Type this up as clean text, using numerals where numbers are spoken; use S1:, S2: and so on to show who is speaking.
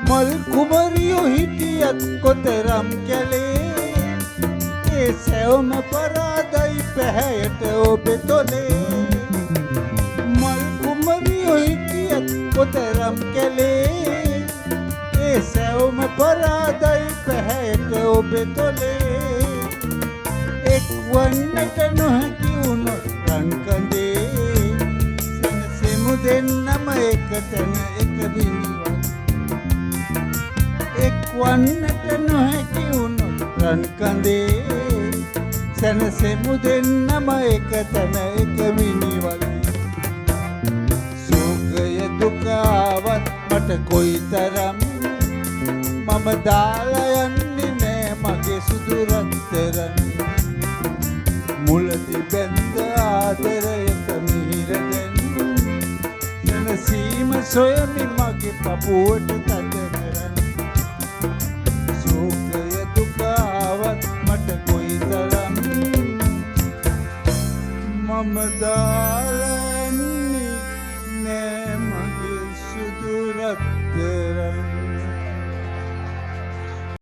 S1: මල් කුමරියෝ හිටියත් කොතරම් කැලේ ඒ සැවම පරාදයි පැහැයට ඔබේ තොලේ මල් කුමරියෝ හිටියත් කොතරම් කැලේ ඒ සැවම පරාදයි පැහැයට ඔබේ තොලේ එක්වන්නට නොහැකි වුණොත් රන් කඳේ සෙනසෙමු දෙන්නම එකතැන එක බිඳිවල් එක්වන්නට නොහැකි වුණොත් රන් කඳේ සැනසෙමු දෙන්නම එකතැන එක මිනිවල් සෝකය දුක ආවත් මට කොයිතරම් මම දාලා යන්නේ නෑ මගේ සුදු රත්තරන් මුලදි බැඳ ආදරයට මිහිර දෙන්න සැනසීම සොයමි මගේ පපුවට තද කරන්න සෝකය දුක ආවත් මට කොයිතරම් මම දාලා